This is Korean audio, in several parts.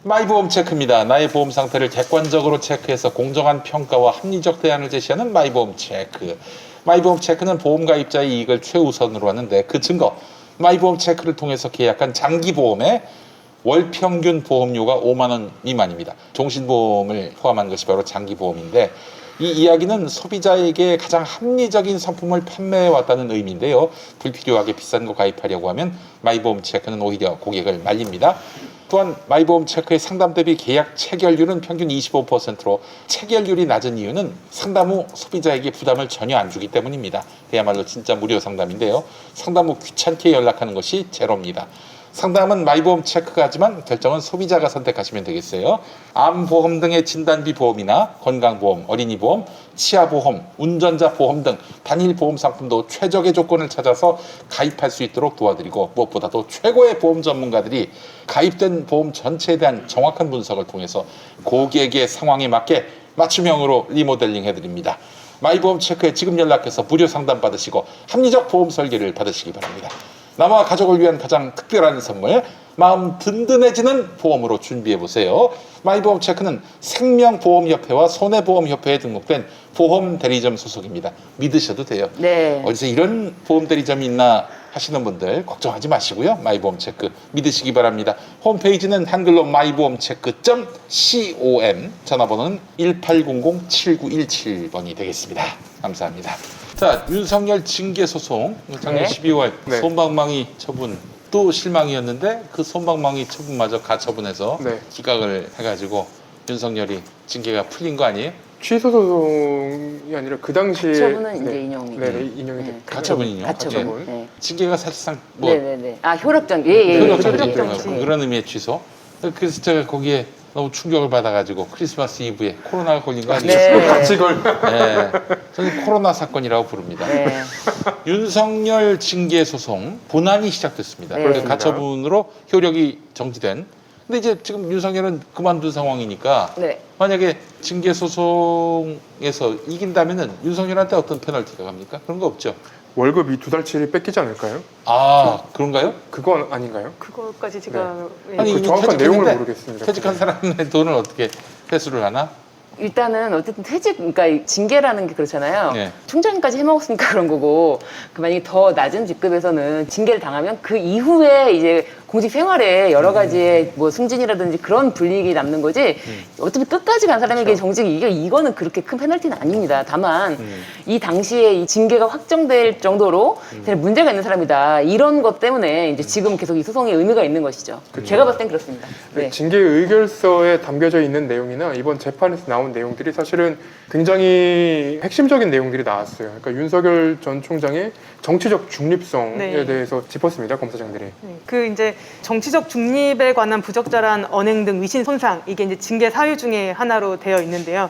마이보험 체크입니다. 나의 보험 상태를 객관적으로 체크해서 공정한 평가와 합리적 대안을 제시하는 마이보험 체크. 마이보험 체크는 보험 가입자의 이익을 최우선으로 하는데 그 증거, 마이보험 체크를 통해서 계약한 장기보험의 월 평균 보험료가 5만 원 미만입니다. 종신보험을 포함한 것이 바로 장기보험인데 이 이야기는 소비자에게 가장 합리적인 상품을 판매해왔다는 의미인데요. 불필요하게 비싼 거 가입하려고 하면 마이보험 체크는 오히려 고객을 말립니다. 또한 마이보험 체크의 상담 대비 계약 체결률은 평균 25%로 체결률이 낮은 이유는 상담 후 소비자에게 부담을 전혀 안 주기 때문입니다. 그야말로 진짜 무료 상담인데요. 상담 후 귀찮게 연락하는 것이 제로입니다. 상담은 마이보험 체크가 하지만 결정은 소비자가 선택하시면 되겠어요. 암보험 등의 진단비 보험이나 건강보험, 어린이보험, 치아보험, 운전자 보험 등 단일 보험 상품도 최적의 조건을 찾아서 가입할 수 있도록 도와드리고 무엇보다도 최고의 보험 전문가들이 가입된 보험 전체에 대한 정확한 분석을 통해서 고객의 상황에 맞게 맞춤형으로 리모델링 해드립니다. 마이보험 체크에 지금 연락해서 무료 상담 받으시고 합리적 보험 설계를 받으시기 바랍니다. 나와 가족을 위한 가장 특별한 선물, 마음 든든해지는 보험으로 준비해보세요. 마이보험 체크는 생명보험협회와 손해보험협회에 등록된 보험 대리점 소속입니다. 믿으셔도 돼요. 네. 어디서 이런 보험 대리점이 있나 하시는 분들 걱정하지 마시고요. 마이보험 체크 믿으시기 바랍니다. 홈페이지는 한글로 마이보험체크.com, 전화번호는 1800-7917번이 되겠습니다. 감사합니다. 자, 윤석열 징계소송 작년 네. 12월 네. 솜방망이 처분 또 실망이었는데 그 솜방망이 처분마저 가처분해서 네. 기각을 해가지고 윤석열이 징계가 풀린 거 아니에요? 취소 소송이 아니라 그 당시에 가처분은 이제 인용이. 네, 인용이 네. 됐고 가처분이요? 가처분. 네. 네. 징계가 사실상 뭐 네네네. 아, 효력정지. 예. 효력정지 효력정지. 들어가고 그런 의미의 취소. 그래서 제가 거기에 너무 충격을 받아가지고 크리스마스 이브에 코로나가 걸린 거 아니에요? 네. 같이 걸. 네. 저는 코로나 사건이라고 부릅니다. 네. 윤석열 징계 소송 본안이 시작됐습니다. 네. 그래서 가처분으로 효력이 정지된. 근데 이제 지금 윤석열은 그만둔 상황이니까 네. 만약에 징계 소송에서 이긴다면은 윤석열한테 어떤 페널티가 갑니까? 그런 거 없죠. 월급 이 2달치를 뺏기지 않을까요? 아, 그런가요? 그건 아닌가요? 그거까지 제가 예. 아니, 그 이미 정확한 퇴직했는데 내용을 모르겠습니다. 퇴직한 사람의 돈을 어떻게 회수를 하나? 일단은 어쨌든 그러니까 징계라는 게 그렇잖아요. 네. 총장님까지 해먹었으니까 그런 거고, 그 만약에 더 낮은 직급에서는 징계를 당하면 그 이후에 이제 공직 생활에 여러 가지의 뭐 승진이라든지 그런 불이익이 남는 거지. 어차피 끝까지 간 사람에게 그렇죠. 정직이 이거는 그렇게 큰 페널티는 아닙니다. 다만 이 당시에 이 징계가 확정될 정도로 되게 문제가 있는 사람이다. 이런 것 때문에 이제 지금 계속 이 소송에 의미가 있는 것이죠. 제가 봤을 땐 그렇습니다. 네. 징계 의결서에 담겨져 있는 내용이나 이번 재판에서 나온 내용들이 사실은 굉장히 핵심적인 내용들이 나왔어요. 그러니까 윤석열 전 총장의 정치적 중립성에 네. 대해서 짚었습니다. 검사장들이. 네. 그 이제 정치적 중립에 관한 부적절한 언행 등 위신 손상, 이게 이제 징계 사유 중에 하나로 되어 있는데요.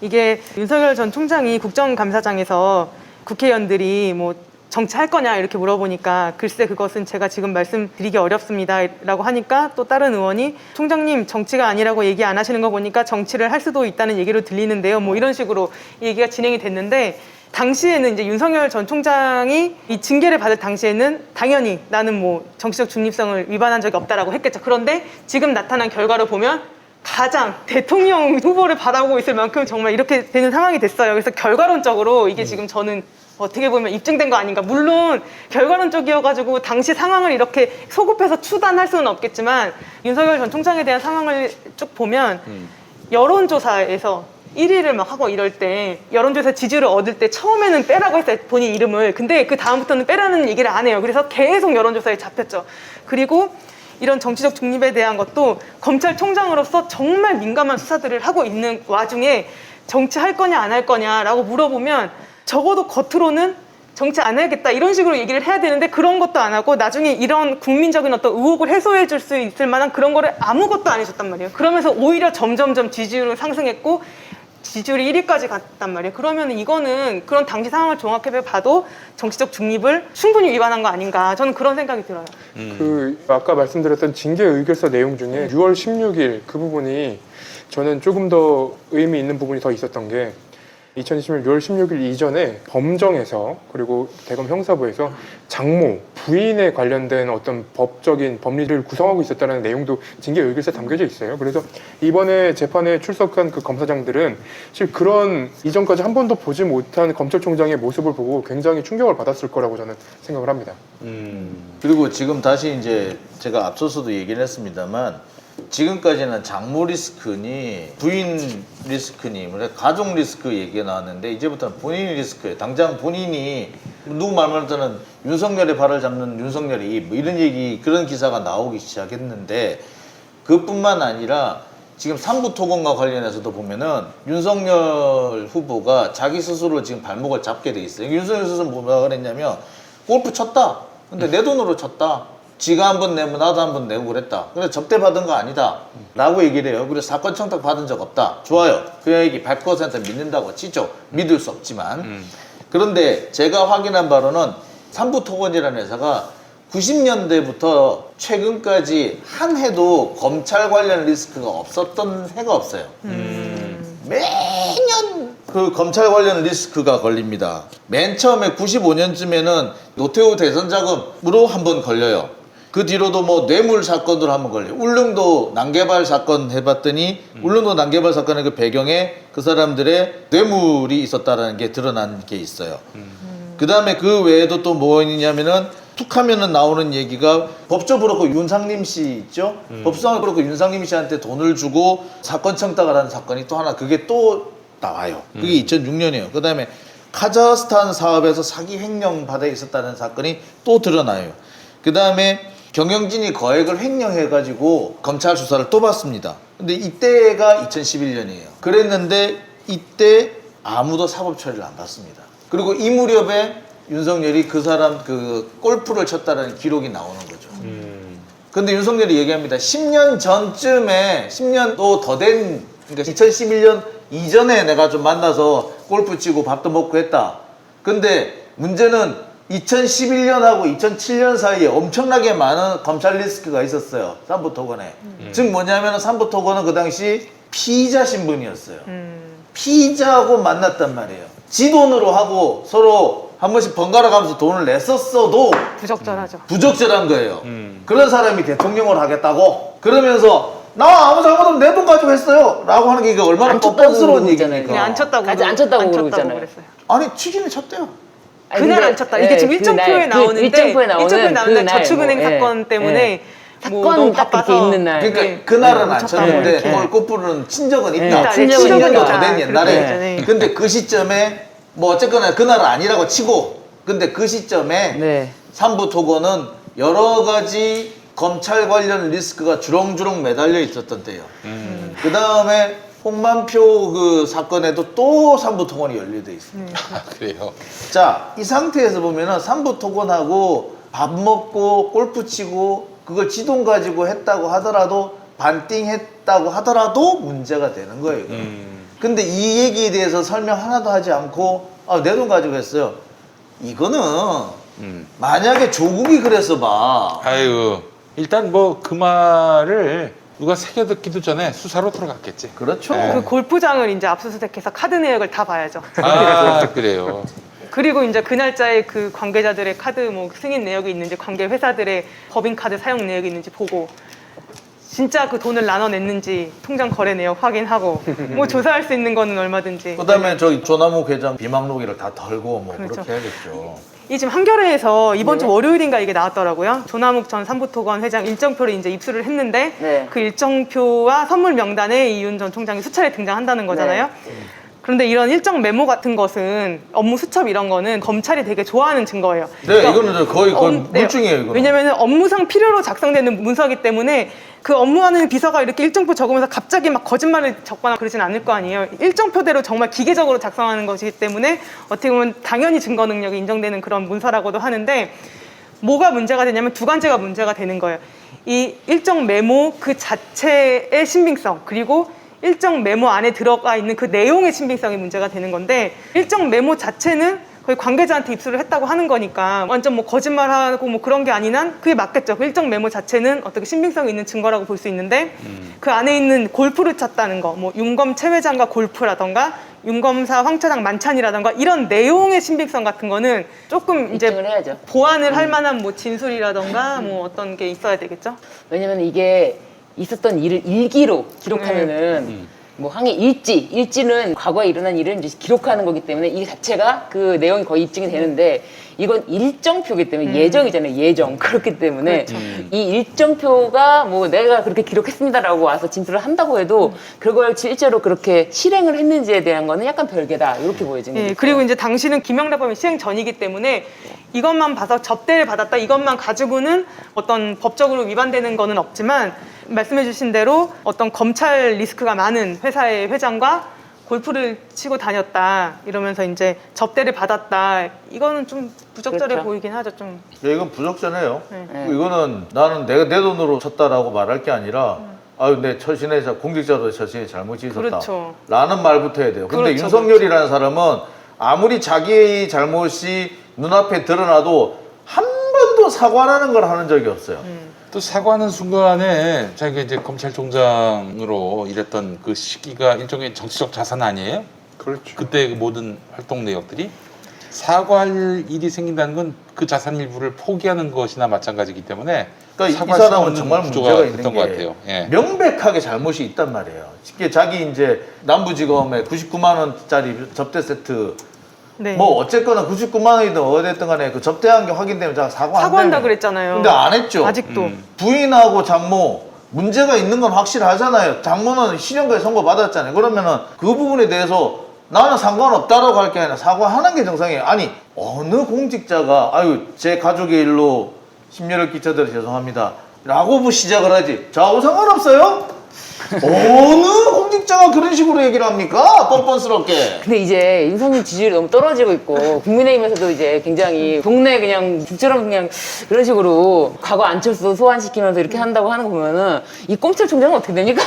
이게 윤석열 전 총장이 국정감사장에서 국회의원들이 뭐 정치할 거냐 이렇게 물어보니까 글쎄 그것은 제가 지금 말씀드리기 어렵습니다 라고 하니까 또 다른 의원이 총장님 정치가 아니라고 얘기 안 하시는 거 보니까 정치를 할 수도 있다는 얘기로 들리는데요. 뭐 이런 식으로 얘기가 진행이 됐는데 당시에는 이제 윤석열 전 총장이 이 징계를 받을 당시에는 당연히 나는 뭐 정치적 중립성을 위반한 적이 없다라고 했겠죠. 그런데 지금 나타난 결과를 보면 가장 대통령 후보를 바라보고 있을 만큼 정말 이렇게 되는 상황이 됐어요. 그래서 결과론적으로 이게 지금 저는 어떻게 보면 입증된 거 아닌가. 물론 결과론적이어가지고 당시 상황을 이렇게 소급해서 추단할 수는 없겠지만 윤석열 전 총장에 대한 상황을 쭉 보면 여론조사에서 1위를 막 하고 이럴 때 여론조사 지지를 얻을 때 처음에는 빼라고 했어요. 본인 이름을. 근데 그 다음부터는 빼라는 얘기를 안 해요. 그래서 계속 여론조사에 잡혔죠. 그리고 이런 정치적 중립에 대한 것도 검찰총장으로서 정말 민감한 수사들을 하고 있는 와중에 정치할 거냐 안 할 거냐라고 물어보면 적어도 겉으로는 정치 안 해야겠다 이런 식으로 얘기를 해야 되는데 그런 것도 안 하고 나중에 이런 국민적인 어떤 의혹을 해소해 줄 수 있을 만한 그런 거를 아무것도 안 해줬단 말이에요. 그러면서 오히려 점점점 지지율은 상승했고 지지율이 1위까지 갔단 말이에요. 그러면 이거는 그런 당시 상황을 종합해 봐도 정치적 중립을 충분히 위반한 거 아닌가 저는 그런 생각이 들어요. 그 아까 말씀드렸던 징계 의결서 내용 중에 6월 16일 그 부분이 저는 조금 더 의미 있는 부분이 더 있었던 게 2020년 6월 16일 이전에 범정에서 그리고 대검 형사부에서 장모, 부인에 관련된 어떤 법적인 법리를 구성하고 있었다는 내용도 징계 의결서에 담겨져 있어요. 그래서 이번에 재판에 출석한 그 검사장들은 사실 그런 이전까지 한 번도 보지 못한 검찰총장의 모습을 보고 굉장히 충격을 받았을 거라고 저는 생각을 합니다. 그리고 지금 다시 이제 제가 앞서서도 얘기를 했습니다만 지금까지는 장모 리스크니 부인 리스크니 가족 리스크 얘기가 나왔는데 이제부터는 본인 리스크예요. 당장 본인이 누구 말만 하자는 윤석열의 발을 잡는 윤석열이 뭐 이런 얘기 그런 기사가 나오기 시작했는데 그뿐만 아니라 지금 삼부 토건과 관련해서도 보면은 윤석열 후보가 자기 스스로 지금 발목을 잡게 돼 있어요. 윤석열 스스로 뭐라 그랬냐면 골프 쳤다. 근데 내 돈으로 쳤다. 지가 한 번 내면 나도 한 번 내고 그랬다. 그래서 접대받은 거 아니다. 라고 얘기를 해요. 그래서 사건 청탁 받은 적 없다. 좋아요. 그 얘기 100% 믿는다고 치죠. 믿을 수 없지만. 그런데 제가 확인한 바로는 삼부토건이라는 회사가 90년대부터 최근까지 한 해도 검찰 관련 리스크가 없었던 해가 없어요. 매년 그 검찰 관련 리스크가 걸립니다. 맨 처음에 95년쯤에는 노태우 대선 자금으로 한번 걸려요. 그 뒤로도 뭐 뇌물 사건으로 한번 걸려요. 울릉도 난개발 사건 해봤더니 울릉도 난개발 사건의 그 배경에 그 사람들의 뇌물이 있었다는 게 드러난 게 있어요. 그 다음에 그 외에도 또 뭐 있냐면은 툭 하면은 나오는 얘기가 법조 브로커 윤상림 씨 있죠? 법조 브로커 윤상림 씨한테 돈을 주고 사건 청탁을 하는 사건이 또 하나 그게 또 나와요. 그게 2006년이에요. 그 다음에 카자흐스탄 사업에서 사기 횡령 받아 있었다는 사건이 또 드러나요. 그 다음에 경영진이 거액을 횡령해가지고 검찰 수사를 또 받습니다. 근데 이때가 2011년이에요. 그랬는데 이때 아무도 사법 처리를 안 받습니다. 그리고 이 무렵에 윤석열이 그 사람 그 골프를 쳤다는 기록이 나오는 거죠. 근데 윤석열이 얘기합니다. 10년 전쯤에 10년도 더 된 그러니까 2011년 이전에 내가 좀 만나서 골프 치고 밥도 먹고 했다. 근데 문제는 2011년하고 2007년 사이에 엄청나게 많은 검찰 리스크가 있었어요. 삼부토건에. 즉 뭐냐면 삼부토건은 그 당시 피의자 신분이었어요. 피의자하고 만났단 말이에요. 지 돈으로 하고 서로 한 번씩 번갈아 가면서 돈을 냈었어도 부적절하죠. 부적절한 거예요. 그런 사람이 대통령을 하겠다고 그러면서 나 아무 잘못 없는 내 돈 가지고 했어요 라고 하는 게 이게 얼마나 안 쳤다고 뻔뻔스러운 그러고 있잖아요. 얘기입니까? 그냥 안 쳤다고 아직 안 쳤다고 그러고 있잖아요. 그랬어요. 아니 치기는 쳤대요. 아니, 그날 근데, 안 쳤다. 이게 지금 그날, 일정표에 나오는데 일정표에 나오는 날 저축은행 뭐, 사건 때문에 뭐 사건 너무 딱 그렇게 바빠서 있는 날. 그러니까 네. 그날은 안 쳤다고 쳤는데 이렇게. 그걸 꼬부르는 친적은 있다. 네, 친적은 10년도 있다. 더 된 옛날에. 그렇게 되잖아요. 근데 그 시점에 뭐 어쨌거나 그날은 아니라고 치고 근데 그 시점에 네. 삼부토건은 여러 가지 검찰 관련 리스크가 주렁주렁 매달려 있었던 때예요. 그 다음에 홍만표 그 사건에도 또 삼부토건이 연루돼 있습니다. 아, 그래요. 자, 이 상태에서 보면은 삼부토건하고 밥 먹고 골프 치고 그걸 지돈 가지고 했다고 하더라도 반띵했다고 하더라도 문제가 되는 거예요. 근데 이 얘기에 대해서 설명 하나도 하지 않고 내 돈 가지고 했어요. 이거는 만약에 조국이 그래서 봐. 아유, 일단 뭐 그 말을 누가 새겨 듣기도 전에 수사로 들어갔겠지. 그렇죠. 네. 그 골프장을 이제 압수수색해서 카드 내역을 다 봐야죠. 아, 그래요. 그리고 이제 그 날짜에 그 관계자들의 카드 뭐 승인 내역이 있는지 관계 회사들의 법인 카드 사용 내역이 있는지 보고 진짜 그 돈을 나눠냈는지 통장 거래 내역 확인하고 뭐 조사할 수 있는 거는 얼마든지. 그다음에 저기 조남욱 회장 비망록이를 다 덜고 뭐 그렇죠. 그렇게 해야겠죠. 이 지금 한겨레에서 이번 주 월요일인가 이게 나왔더라고요. 조남욱 전 삼부토건 회장 일정표를 이제 입수를 했는데 네. 그 일정표와 선물 명단에 이윤 전 총장이 수차례 등장한다는 거잖아요. 그런데 이런 일정 메모 같은 것은 업무 수첩 이런 거는 검찰이 되게 좋아하는 증거예요. 네, 이거는 거의 네. 물증이에요. 이거. 왜냐면 업무상 필요로 작성되는 문서이기 때문에 그 업무하는 비서가 이렇게 일정표 적으면서 갑자기 막 거짓말을 적거나 그러진 않을 거 아니에요. 일정표대로 정말 기계적으로 작성하는 것이기 때문에 어떻게 보면 당연히 증거 능력이 인정되는 그런 문서라고도 하는데 뭐가 문제가 되냐면 두 가지가 문제가 되는 거예요. 이 일정 메모 그 자체의 신빙성 그리고 일정 메모 안에 들어가 있는 그 내용의 신빙성이 문제가 되는 건데 일정 메모 자체는 거의 관계자한테 입수를 했다고 하는 거니까 완전 뭐 거짓말하고 뭐 그런 게 아닌 한 그게 맞겠죠. 그 일정 메모 자체는 어떻게 신빙성이 있는 증거라고 볼 수 있는데 그 안에 있는 골프를 쳤다는 거, 뭐 윤검 최 회장과 골프라던가 윤검사 황차장 만찬이라던가 이런 내용의 신빙성 같은 거는 조금 이제 입증을 해야죠. 보완을 할 만한 뭐 진술이라던가 뭐 어떤 게 있어야 되겠죠? 왜냐면 이게 있었던 일을 일기로 기록하면은 뭐 항해 일지는 과거에 일어난 일을 이제 기록하는 거기 때문에 이 자체가 그 내용이 거의 입증이 되는데 이건 일정표기 때문에 예정이잖아요. 예정. 그렇기 때문에 이 일정표가 뭐 내가 그렇게 기록했습니다라고 와서 진술을 한다고 해도 그걸 실제로 그렇게 실행을 했는지에 대한 거는 약간 별개다. 이렇게 보여지는 예, 거죠. 그리고 이제 당시는 김영란법이 시행 전이기 때문에 이것만 봐서 접대를 받았다 이것만 가지고는 어떤 법적으로 위반되는 거는 없지만 말씀해 주신 대로 어떤 검찰 리스크가 많은 회사의 회장과 골프를 치고 다녔다 이러면서 이제 접대를 받았다 이거는 좀 부적절해 그렇죠. 보이긴 하죠 좀. 이건 부적절해요. 네. 이거는 나는 내가 내 돈으로 쳤다라고 말할 게 아니라 아유 내 처신에서 공직자로 처신에 잘못이 있었다 그렇죠. 라는 말부터 해야 돼요. 근데 그렇죠, 윤석열이라는 사람은 아무리 자기의 잘못이 눈앞에 드러나도 한 번도 사과라는 걸 하는 적이 없어요. 또 사과하는 순간에 자기가 이제 검찰총장으로 일했던 그 시기가 일종의 정치적 자산 아니에요? 그렇죠. 그때 그 모든 활동 내역들이 사과할 일이 생긴다는 건 그 자산 일부를 포기하는 것이나 마찬가지이기 때문에 그러니까 이 사과할 수 사람은 없는 정말 구조가 문제가 있는 됐던 게 것 같아요. 예. 명백하게 잘못이 있단 말이에요. 쉽게 자기 이제 남부지검에 99만 원짜리 접대 세트 네. 뭐 어쨌거나 99만 원이든 어쨌든 간에 그 접대한 게 확인되면 자가 사과한다 그랬잖아요. 근데 안 했죠. 아직도. 부인하고 장모 문제가 있는 건 확실하잖아요. 장모는 실형까지 선고받았잖아요. 그러면은 그 부분에 대해서 나는 상관없다라고 할 게 아니라 사과하는 게 정상이에요. 아니 어느 공직자가 아유 제 가족의 일로 심려를 끼쳐드려 죄송합니다 라고 시작을 하지 저하고 상관없어요? 어느 공직자가 그런 식으로 얘기를 합니까? 뻔뻔스럽게. 근데 이제 윤석열 지지율이 너무 떨어지고 있고 국민의힘에서도 이제 굉장히 동네 그냥 북처럼 그냥 그런 식으로 과거 안철수 소환시키면서 이렇게 한다고 하는 거 보면은 이 꼼찰총장은 어떻게 됩니까?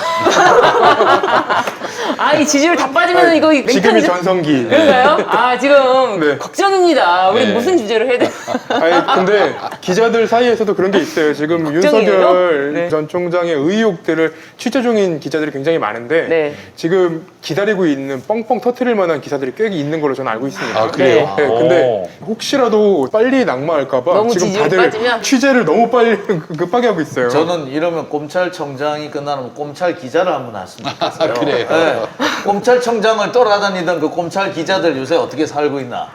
아, 이 지지율 다 빠지면 이거 지금이 맹탕이죠? 전성기. 그런가요? 아, 지금 네. 걱정입니다. 우리 네. 무슨 주제로 해야 돼? 아니 근데 기자들 사이에서도 그런 게 있어요. 지금 걱정이에요? 윤석열 네. 전 총장의 의혹들을 취재 중인 기자들이 굉장히 많은데 네. 지금 기다리고 있는 뻥뻥 터트릴 만한 기사들이 꽤 있는 걸로 저는 알고 있습니다. 아, 그래요? 네, 오. 근데 혹시라도 빨리 낙마할까봐 너무 지금 지지율이 다들 빠지면? 취재를 너무 빨리 급하게 하고 있어요. 저는 이러면 꼼찰청장이 끝나면 꼼찰 기자를 한번 했으면 좋겠어요. 그래요? 네. 꼼찰청장을 떠나다니던 그 꼼찰 기자들 요새 어떻게 살고 있나?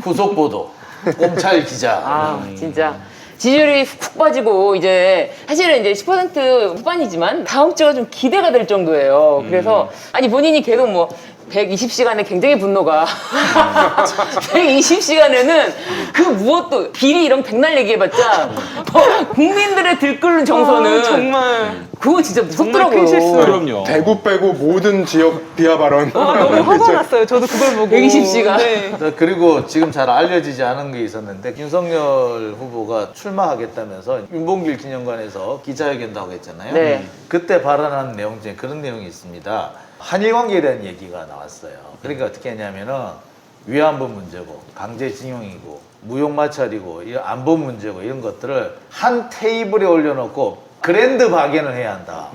후속 보도. 꼼찰 기자. 아, 진짜. 지지율이 훅 빠지고 이제 사실은 이제 10% 후반이지만 다음 주가 좀 기대가 될 정도예요. 그래서 아니 본인이 계속 뭐 120시간에 굉장히 분노가 120시간에는 그 무엇도 비리 이런 백날 얘기해봤자 뭐 국민들의 들끓는 정서는 아, 정말 그거 진짜 무섭더라고요. 큰 실수. 그럼요. 대구 빼고 모든 지역 비하 발언. 너무 화가 났어요. 저도 그걸 보고. 120시간. 네. 그리고 지금 잘 알려지지 않은 게 있었는데 윤석열 후보가 출마하겠다면서 윤봉길 기념관에서 기자회견도 하고 했잖아요. 네. 그때 발언한 내용 중에 그런 내용이 있습니다. 한일 관계에 대한 얘기가 나왔어요. 그러니까 어떻게 했냐면은 위안부 문제고 강제징용이고 무용마찰이고 이런 안보 문제고 이런 것들을 한 테이블에 올려놓고 그랜드 바겐을 해야 한다.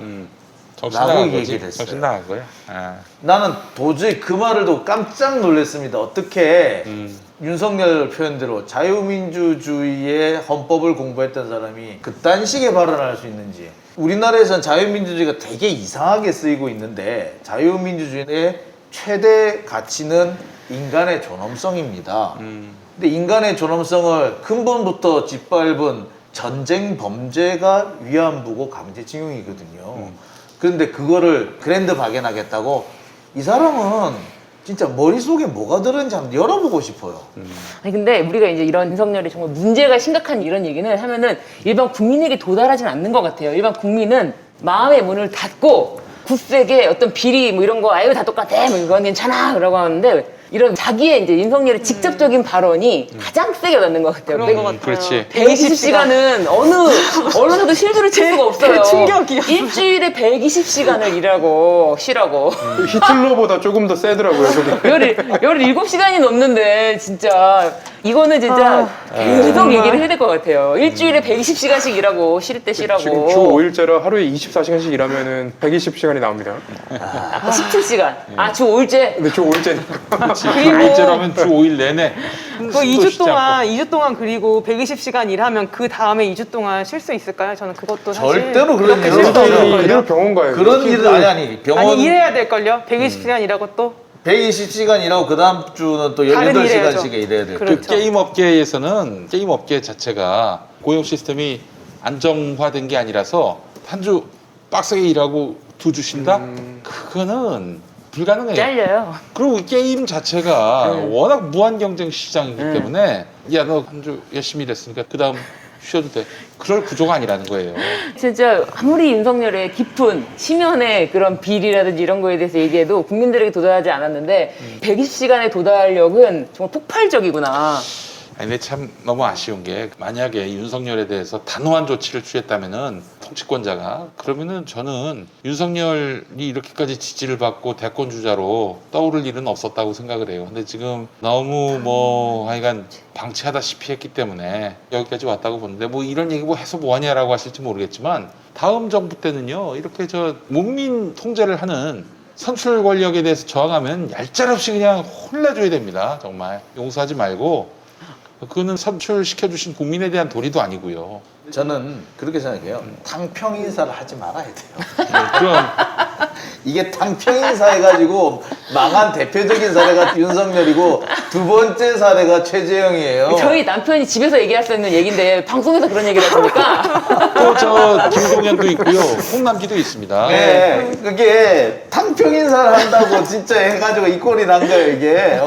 정신 라고 나간 거지. 얘기를 했어요. 정신 나간 거야. 아. 나는 도저히 그 말을 듣고 깜짝 놀랐습니다. 어떻게 윤석열 표현대로 자유민주주의의 헌법을 공부했던 사람이 그딴 식의 발언을 할 수 있는지. 우리나라에선 자유민주주의가 되게 이상하게 쓰이고 있는데 자유민주주의의 최대 가치는 인간의 존엄성입니다. 근데 인간의 존엄성을 근본부터 짓밟은 전쟁 범죄가 위안부고 강제징용이거든요. 그런데 그거를 그랜드 박연하겠다고 이 사람은 진짜 머릿속에 뭐가 들었는지 한번 열어보고 싶어요. 아니 근데 우리가 이제 이런 윤석열이 정말 문제가 심각한 이런 얘기는 하면은 일반 국민에게 도달하지는 않는 것 같아요. 일반 국민은 마음의 문을 닫고 굳세게 어떤 비리 뭐 이런 거 아유 다 똑같아 뭐 이건 괜찮아 라고 하는데 이런 자기의 이제 윤석열의 직접적인 발언이 가장 세게 받는 것 같아요. 그런 것 같아요. 그렇지. 120시간은 어느 언론사도 실드를 칠 수가 없어요. 충격이야. 일주일에 120시간을 일하고 쉬라고. 히틀러보다 조금 더 세더라고요. 그게. 17시간이 넘는데 진짜 이거는 진짜 계속 얘기를 해야 될 것 같아요. 일주일에 120시간씩 일하고 쉴 때 쉬라고. 지금 주 5일째라 하루에 24시간씩 일하면은 120시간이 나옵니다. 아까 17시간. 아, 주 5일째. 근데 주 5일째니까. 주 5일째라면 주 5일 내내 그 숨도 2주 쉬지 않고. 2주 동안 그리고 120시간 일하면 그 다음에 2주 동안 쉴 수 있을까요? 저는 그것도 사실 절대로 그런 그렇게 일은 쉴수 없어요. 없을 걸요. 이대로 병원 가요. 그런 일은 아니 병원 아니 일해야 될걸요? 120시간 일하고 또 120시간 일하고 그 다음 주는 또 다른 18시간씩 일해야죠. 일해야 돼요. 그렇죠. 그 게임 업계에서는 게임 업계 자체가 고용 시스템이 안정화된 게 아니라서 한 주 빡세게 일하고 2주 쉰다? 그거는 불가능해요. 잘려요. 그리고 이 게임 자체가 워낙 무한 경쟁 시장이기 때문에 야 너 한 주 열심히 일했으니까 그 다음 쉬어도 돼. 그럴 구조가 아니라는 거예요. 진짜 아무리 윤석열의 깊은 심연의 그런 비리라든지 이런 거에 대해서 얘기해도 국민들에게 도달하지 않았는데 120시간의 도달력은 정말 폭발적이구나. 아니, 근데 참 너무 아쉬운 게 만약에 윤석열에 대해서 단호한 조치를 취했다면은 통치권자가 그러면은 저는 윤석열이 이렇게까지 지지를 받고 대권 주자로 떠오를 일은 없었다고 생각을 해요. 근데 지금 너무 뭐 하여간 방치하다시피 했기 때문에 여기까지 왔다고 보는데 뭐 이런 얘기 뭐 해서 뭐하냐라고 하실지 모르겠지만 다음 정부 때는요 이렇게 저 문민 통제를 하는 선출 권력에 대해서 저항하면 얄짤없이 그냥 혼내줘야 됩니다. 정말 용서하지 말고. 그거는 선출시켜주신 국민에 대한 도리도 아니고요. 저는 그렇게 생각해요. 탕평 인사를 하지 말아야 돼요. 그럼 이게 탕평 인사 해가지고 망한 대표적인 사례가 윤석열이고 두 번째 사례가 최재형이에요. 저희 남편이 집에서 얘기할 수 있는 얘기인데 방송에서 그런 얘기를 하니까 또 저 김동연도 있고요, 홍남기도 있습니다. 네, 그게 탕평 인사를 한다고 진짜 해가지고 이 꼴이 난 거예요 이게.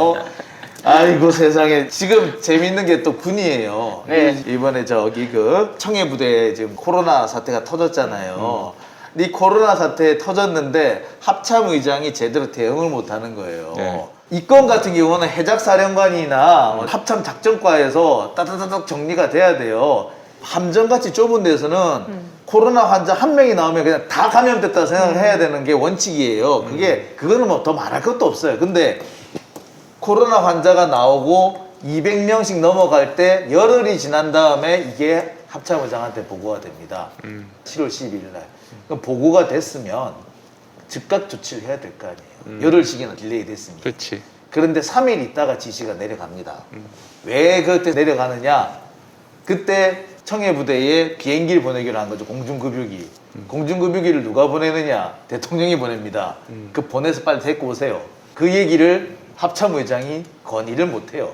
아이고 세상에. 지금 재밌는 게 또 군이에요. 네. 이번에 저기 그 청해부대에 지금 코로나 사태가 터졌잖아요. 근데 이 코로나 사태 터졌는데 합참의장이 제대로 대응을 못하는 거예요. 네. 이 건 같은 경우는 해작사령관이나 합참 작전과에서 따다다닥 정리가 돼야 돼요. 함정같이 좁은 데서는 코로나 환자 한 명이 나오면 그냥 다 감염됐다 생각을 해야 되는 게 원칙이에요. 그거는 뭐 더 말할 것도 없어요. 근데 코로나 환자가 나오고 200명씩 넘어갈 때 열흘이 지난 다음에 이게 합참의장한테 보고가 됩니다. 7월 12일 날. 그럼 보고가 됐으면 즉각 조치를 해야 될 거 아니에요. 열흘씩이나 딜레이 됐으니까. 그렇지. 그런데 3일 있다가 지시가 내려갑니다. 왜 그때 내려가느냐? 그때 청해부대에 비행기를 보내기로 한 거죠. 공중급유기. 공중급유기를 누가 보내느냐? 대통령이 보냅니다. 그 보내서 빨리 데리고 오세요. 그 얘기를 합참의장이 건의를 못해요.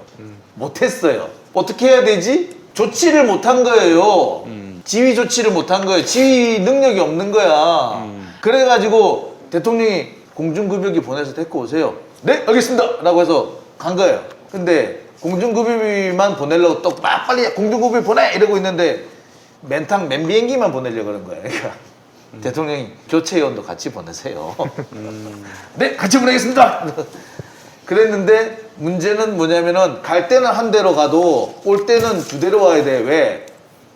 못했어요. 어떻게 해야 되지? 조치를 못한 거예요. 지휘 조치를 못한 거예요. 지휘 능력이 없는 거야. 그래가지고 대통령이 공중급유기 보내서 데리고 오세요. 네, 알겠습니다. 라고 해서 간 거예요. 근데 공중급유기만 보내려고 또 막 빨리 공중급유기 보내! 이러고 있는데 맨 비행기만 보내려고 그런 거예요. 그러니까 대통령이 교체위원도 같이 보내세요. 네, 같이 보내겠습니다. 그랬는데 문제는 뭐냐면은 갈 때는 한 대로 가도 올 때는 두 대로 와야 돼. 왜?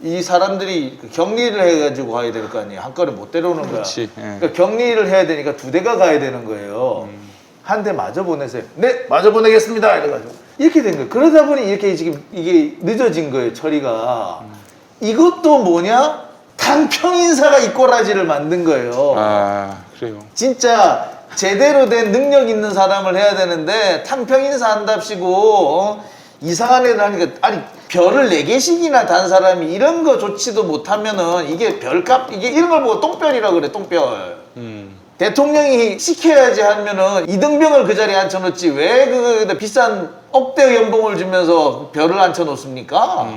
이 사람들이 격리를 해가지고 가야 될 거 아니에요. 한꺼번에 못 데려오는 거야. 그렇지. 예. 그러니까 격리를 해야 되니까 두 대가 가야 되는 거예요. 한 대 마저 보내세요. 네, 마저 보내겠습니다. 이래가지고 이렇게 된 거예요. 그러다 보니 이렇게 지금 이게 늦어진 거예요. 처리가. 이것도 뭐냐? 탕평 인사가 이 꼬라지를 만든 거예요. 아, 그래요. 진짜 제대로 된 능력 있는 사람을 해야 되는데 탕평 인사한답시고 이상한 애들 하니까 아니 별을 4개씩이나 단 사람이 이런 거 좋지도 못하면은 이게 별값 이게 이런 걸 보고 똥별이라고 그래. 똥별. 대통령이 시켜야지 하면은 이등병을 그 자리에 앉혀놓지 왜 그 비싼 억대 연봉을 주면서 별을 앉혀놓습니까?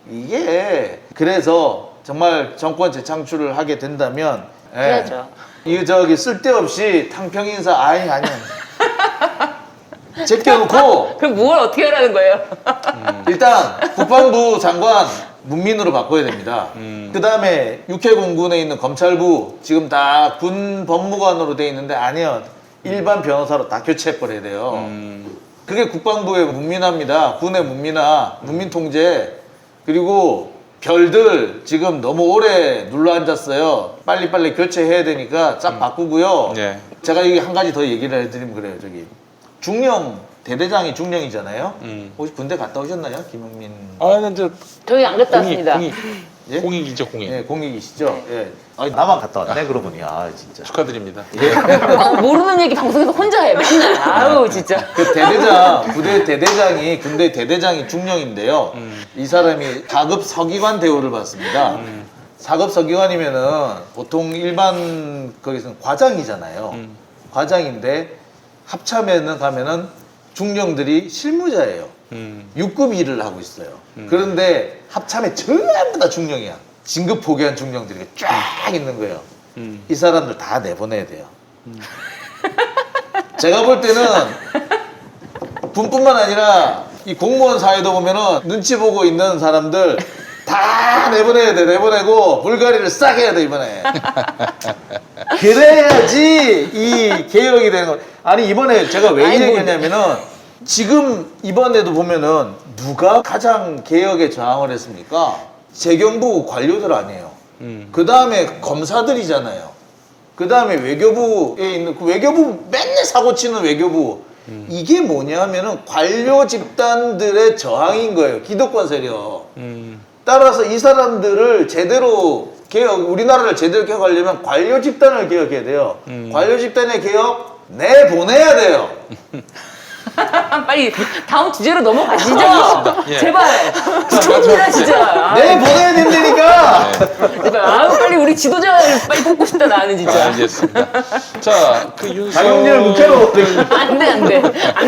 이게 그래서 정말 정권 재창출을 하게 된다면 해야죠. 이거 저기 쓸데없이 탕평 인사 아니야. 제껴놓고 그럼 뭘 어떻게 하라는 거예요? 일단 국방부 장관 문민으로 바꿔야 됩니다. 그 다음에 육해공군에 있는 검찰부 지금 다 군 법무관으로 돼 있는데 아니요 일반 변호사로 다 교체해버려야 돼요. 그게 국방부의 문민화입니다. 군의 문민화, 문민통제. 그리고 별들 지금 너무 오래 눌러앉았어요. 빨리빨리 교체해야 되니까 쫙 바꾸고요. 네. 제가 여기 한 가지 더 얘기를 해드리면 그래요. 저기 중령 대대장이 중령이잖아요. 혹시 군대 갔다 오셨나요, 김용민? 아, 이제 저희 안 갔다 왔습니다. 예? 공익이죠, 공익. 예, 공익이시죠. 예. 아니, 나만 갔다 왔네 그러고 보니. 아 진짜. 축하드립니다. 모르는 얘기 방송에서 혼자 해 맨날. 아우 진짜. 그 대대장, 부대 대대장이 군대 대대장이 중령인데요. 이 사람이 4급 서기관 대우를 받습니다. 4급 서기관이면은 보통 일반 거기서는 과장이잖아요. 과장인데 합참에는 가면은 중령들이 실무자예요. 6급 일을 하고 있어요. 그런데 합참에 전부 다 중령이야. 진급 포기한 중령들이 쫙 있는 거예요. 이 사람들 다 내보내야 돼요. 제가 볼 때는 군뿐만 아니라 이 공무원 사회도 보면은 눈치 보고 있는 사람들 다 내보내야 돼. 내보내고 물갈이를 싹 해야 돼 이번에. 그래야지 이 개혁이 되는 거. 아니 이번에 제가 왜 이 얘기했냐면은 지금 이번에도 보면은 누가 가장 개혁에 저항을 했습니까? 재경부 관료들 아니에요. 그 다음에 검사들이잖아요. 그 다음에 외교부에 있는 그 외교부 맨날 사고 치는 외교부. 이게 뭐냐면은 관료 집단들의 저항인 거예요. 기득권 세력. 따라서 이 사람들을 제대로 개혁, 우리나라를 제대로 개혁하려면 관료 집단을 개혁해야 돼요. 관료 집단의 개혁 내보내야 돼요. 빨리 다음 주제로 넘어가시죠. 예. 제발. 시청자 진짜. 내보내야 된다니까. 제발. 아우 빨리 우리 지도자를 빨리 뽑고 싶다 나는 진짜. 알겠습니다. 자, 그 장영진을 국회로. 안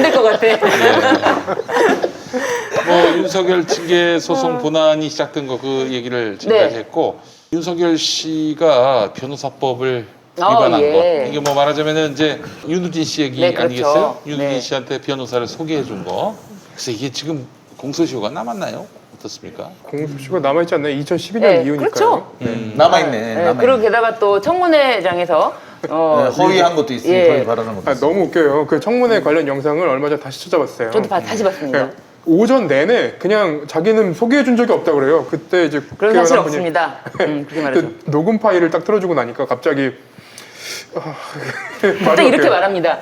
될 것 같아. 뭐 윤석열 징계 소송 본안이 시작된 거 그 얘기를 지금까지 네. 했고 윤석열 씨가 변호사법을 위반한 예. 것 이게 뭐 말하자면은 이제 윤우진 씨 얘기 네, 그렇죠. 아니겠어요? 윤우진 네. 씨한테 변호사를 소개해 준 거. 그래서 이게 지금 공소시효가 남았나요? 어떻습니까? 공소시효가 남아있지 않나요? 2012년 네, 이후니까요. 그렇죠. 남아있네. 네, 남아있네. 그리고 게다가 또 청문회장에서 네, 허위한 것도 있으니 예. 허위 발언한 것도 아, 있어요. 너무 웃겨요. 그 청문회 관련 영상을 얼마 전에 다시 찾아봤어요. 저도 다시 봤습니다. 네, 오전 내내 그냥 자기는 소개해 준 적이 없다고 그래요. 그때 이제 그런 국회의원 사실 한 분이 없습니다. 그렇게 말하죠. 그 녹음 파일을 딱 틀어주고 나니까 갑자기 갑자기 이렇게 말합니다.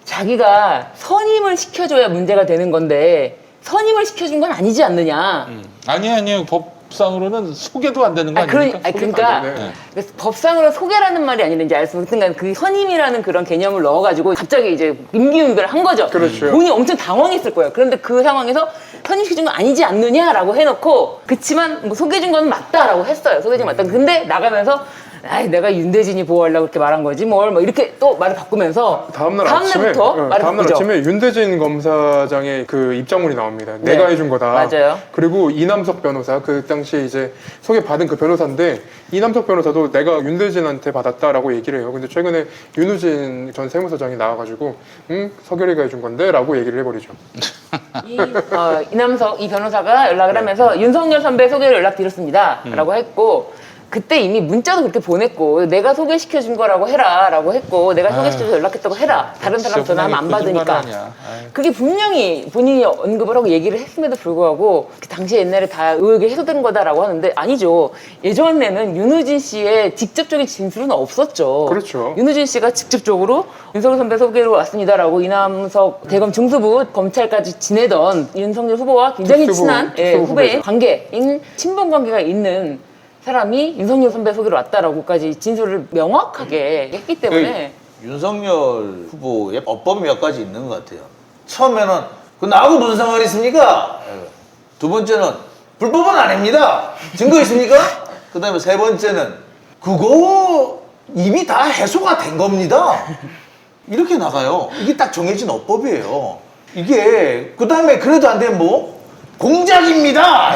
자기가 선임을 시켜줘야 문제가 되는 건데 선임을 시켜준 건 아니지 않느냐. 아니에요. 법상으로는 소개도 안 되는 거 아닙니까? 그러니까 안 되네. 그래서 법상으로 소개라는 말이 아니는지 알 수 없으니까 그 선임이라는 그런 개념을 넣어가지고 갑자기 이제 임기응변을 한 거죠. 그렇죠. 본인이 엄청 당황했을 거예요. 그런데 그 상황에서 선임시켜준 건 아니지 않느냐라고 해놓고 그치만 뭐 소개해준 건 맞다라고 했어요. 소개해준 건 맞다. 근데 나가면서 아이 내가 윤대진이 보호하려고 그렇게 말한 거지 뭘 뭐 이렇게 또 말을 바꾸면서 다음날 다음날부터 말을 다음날 바꾸죠. 아침에 윤대진 검사장의 그 입장문이 나옵니다. 네. 내가 해준 거다. 맞아요. 그리고 이남석 변호사 그 당시에 이제 소개 받은 그 변호사인데 이남석 변호사도 내가 윤대진한테 받았다라고 얘기를 해요. 근데 최근에 윤우진 전 세무서장이 나와가지고 서결이가 해준 건데라고 얘기를 해버리죠. 이남석 이 변호사가 연락을 하면서 윤석열 선배 소개를 연락드렸습니다라고 했고. 그때 이미 문자도 그렇게 보냈고 내가 소개시켜준 거라고 해라 라고 했고 내가 소개시켜서 연락했다고 해라 다른 사람 전화하면 안 받으니까 그게 분명히 본인이 언급을 하고 얘기를 했음에도 불구하고 그 당시에 옛날에 다 의혹이 해소된 거다라고 하는데 아니죠. 예전에는 윤우진 씨의 직접적인 진술은 없었죠. 그렇죠. 윤우진 씨가 직접적으로 윤석열 선배 소개로 왔습니다라고 이남석 대검 중수부 검찰까지 지내던 윤석열 후보와 굉장히 특수부, 친한 특수부 후배의 후배죠. 관계인 친분 관계가 있는 사람이 윤석열 선배 소개로 왔다라고까지 진술을 명확하게 했기 때문에 윤석열 후보의 어법이 몇 가지 있는 것 같아요. 처음에는 그 나하고 무슨 상관이 있습니까? 두 번째는 불법은 아닙니다. 증거 있습니까? 그 다음에 세 번째는 그거 이미 다 해소가 된 겁니다. 이렇게 나가요. 이게 딱 정해진 어법이에요. 이게 그 다음에 그래도 안 되면 뭐 공작입니다.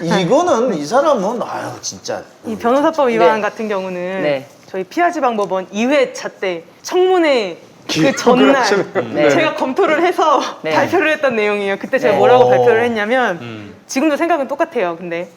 이거는 이 사람은 아유 진짜 이 변호사법 위반 네. 같은 경우는 네. 저희 피하지방법원 2회차 때 청문회 그 기억을 전날 하시는- 네. 제가 검토를 해서 네. 발표를 했던 내용이에요. 그때 제가 네. 뭐라고 오. 발표를 했냐면 지금도 생각은 똑같아요. 근데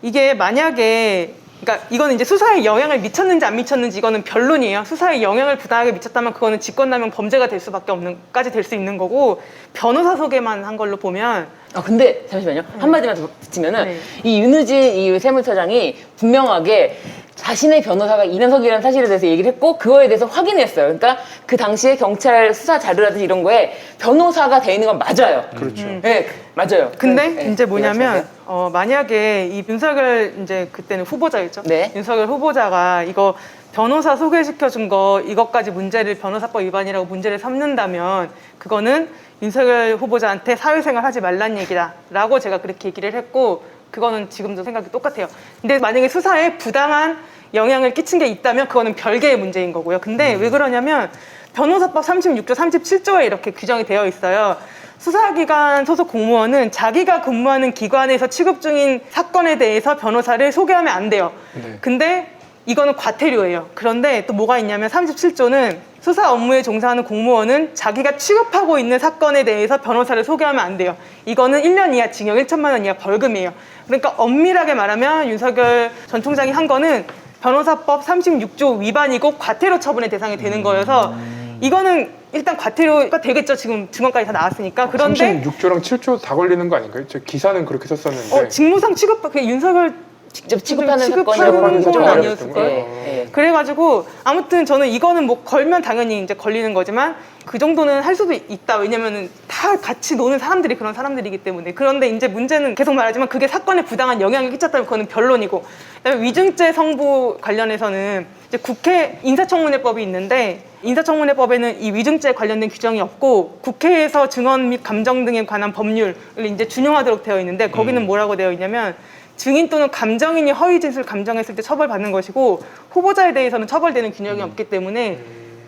이게 만약에 그러니까 이거는 이제 수사에 영향을 미쳤는지 안 미쳤는지 이거는 변론이에요. 수사에 영향을 부당하게 미쳤다면 그거는 직권남용 범죄가 될 수밖에 없는까지 될 수 있는 거고 변호사 소개만 한 걸로 보면 근데 잠시만요. 한마디만 더 붙이면은 네. 이 윤우진 이 세무처장이 분명하게 자신의 변호사가 이명석이라는 사실에 대해서 얘기를 했고 그거에 대해서 확인했어요. 그러니까 그 당시에 경찰 수사 자료라든지 이런 거에 변호사가 돼 있는 건 맞아요. 그렇죠. 네, 맞아요. 근데 네, 이제 뭐냐면 얘기하시면 만약에 이 윤석열 이제 그때는 후보자였죠. 네. 윤석열 후보자가 이거 변호사 소개시켜 준 거 이것까지 문제를 변호사법 위반이라고 문제를 삼는다면 그거는 윤석열 후보자한테 사회생활 하지 말란 얘기다라고 제가 그렇게 얘기를 했고 그거는 지금도 생각이 똑같아요. 근데 만약에 수사에 부당한 영향을 끼친 게 있다면 그거는 별개의 문제인 거고요. 근데 왜 그러냐면 변호사법 36조, 37조에 이렇게 규정이 되어 있어요. 수사기관 소속 공무원은 자기가 근무하는 기관에서 취급 중인 사건에 대해서 변호사를 소개하면 안 돼요. 네. 근데 이거는 과태료예요. 그런데 또 뭐가 있냐면 37조는 수사 업무에 종사하는 공무원은 자기가 취급하고 있는 사건에 대해서 변호사를 소개하면 안 돼요. 이거는 1년 이하 징역 1천만 원 이하 벌금이에요. 그러니까 엄밀하게 말하면 윤석열 전 총장이 한 거는 변호사법 36조 위반이고 과태료 처분의 대상이 되는 거여서 이거는 일단 과태료가 되겠죠. 지금 증언까지 다 나왔으니까. 그런데 36조랑 7조 다 걸리는 거 아닌가요? 저 기사는 그렇게 썼었는데. 직무상 취급, 그 윤석열 직접 취급하는 취급하는 사건이라고 건 사건이 아니었을걸? 네, 네. 그래가지고 아무튼 저는 이거는 뭐 걸면 당연히 이제 걸리는 거지만 그 정도는 할 수도 있다. 왜냐면은 다 같이 노는 사람들이 그런 사람들이기 때문에. 그런데 이제 문제는 계속 말하지만 그게 사건에 부당한 영향을 끼쳤다면 그거는 변론이고. 그다음에 위증죄 성부 관련해서는 이제 국회 인사청문회법이 있는데 인사청문회법에는 이 위증죄 관련된 규정이 없고 국회에서 증언 및 감정 등에 관한 법률을 이제 준용하도록 되어 있는데 거기는 뭐라고 되어 있냐면 증인 또는 감정인이 허위 진술을 감정했을 때 처벌받는 것이고 후보자에 대해서는 처벌되는 균형이 없기 때문에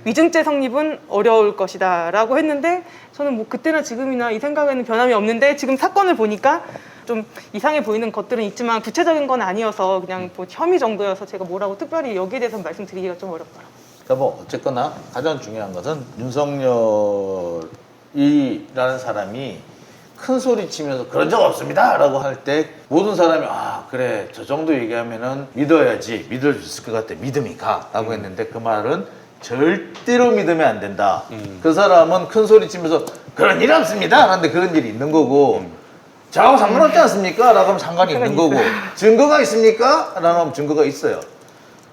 위증죄 성립은 어려울 것이다 라고 했는데 저는 뭐 그때나 지금이나 이 생각에는 변함이 없는데 지금 사건을 보니까 좀 이상해 보이는 것들은 있지만 구체적인 건 아니어서 그냥 뭐 혐의 정도여서 제가 뭐라고 특별히 여기에 대해서 말씀드리기가 좀 어렵더라고요. 그러니까 뭐 어쨌거나 가장 중요한 것은 윤석열이라는 사람이 큰 소리 치면서 그런 적 없습니다 라고 할 때 모든 사람이 아 그래 저 정도 얘기하면은 믿어야지 믿을 수 있을 것 같아 믿음이 가 라고 했는데 그 말은 절대로 믿으면 안 된다. 그 사람은 큰 소리 치면서 그런 일 없습니다 라는데 그런 일이 있는 거고 저하고 상관없지 않습니까? 라고 하면 상관이 있는 거고 증거가 있습니까? 라고 하면 증거가 있어요.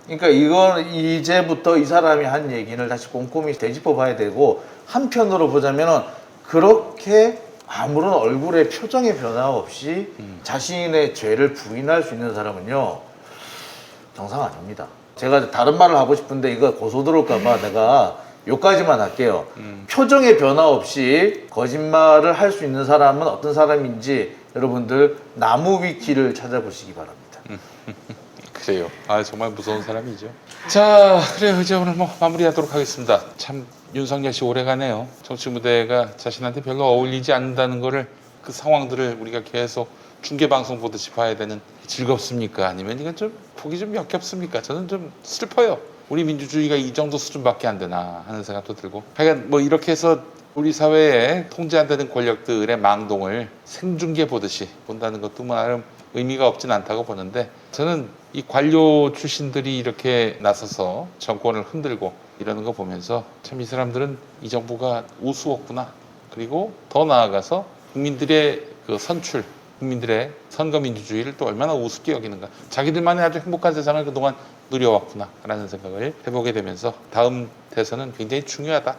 그러니까 이건 이제부터 이 사람이 한 얘기를 다시 꼼꼼히 되짚어 봐야 되고 한편으로 보자면은 그렇게 아무런 얼굴의 표정의 변화 없이 자신의 죄를 부인할 수 있는 사람은요 정상 아닙니다. 제가 다른 말을 하고 싶은데 이거 고소 들어올까봐 내가 요까지만 할게요. 표정의 변화 없이 거짓말을 할 수 있는 사람은 어떤 사람인지 여러분들 나무 위키를 찾아보시기 바랍니다. 그래요. 아 정말 무서운 사람이죠. 자, 그래요. 이제 오늘 뭐 마무리하도록 하겠습니다. 참 윤석열 씨 오래가네요. 정치 무대가 자신한테 별로 어울리지 않는다는 거를 그 상황들을 우리가 계속 중계 방송 보듯이 봐야 되는 즐겁습니까? 아니면 이건 좀 보기 좀 역겹습니까? 저는 좀 슬퍼요. 우리 민주주의가 이 정도 수준밖에 안 되나 하는 생각도 들고. 하여간 뭐 이렇게 해서 우리 사회에 통제 안 되는 권력들의 망동을 생중계 보듯이 본다는 것도 뭐 나름 의미가 없진 않다고 보는데 저는 이 관료 출신들이 이렇게 나서서 정권을 흔들고 이러는 거 보면서 참 이 사람들은 이 정부가 우스웠구나. 그리고 더 나아가서 국민들의 그 선출, 국민들의 선거 민주주의를 또 얼마나 우습게 여기는가. 자기들만의 아주 행복한 세상을 그동안 누려왔구나 라는 생각을 해보게 되면서 다음 대선은 굉장히 중요하다.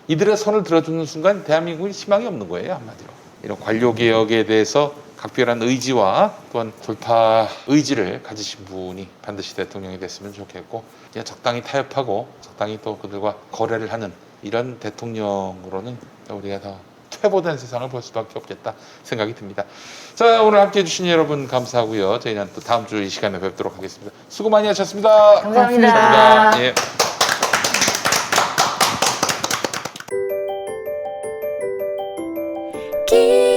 이들의 손을 들어주는 순간 대한민국이 희망이 없는 거예요. 한마디로. 이런 관료개혁에 대해서 각별한 의지와 또한 돌파 의지를 가지신 분이 반드시 대통령이 됐으면 좋겠고 그냥 적당히 타협하고 적당히 또 그들과 거래를 하는 이런 대통령으로는 우리가 더 퇴보된 세상을 볼 수밖에 없겠다 생각이 듭니다. 자, 오늘 함께해 주신 여러분 감사하고요. 저희는 또 다음 주 이 시간에 뵙도록 하겠습니다. 수고 많이 하셨습니다. 감사합니다. 감사합니다. 예.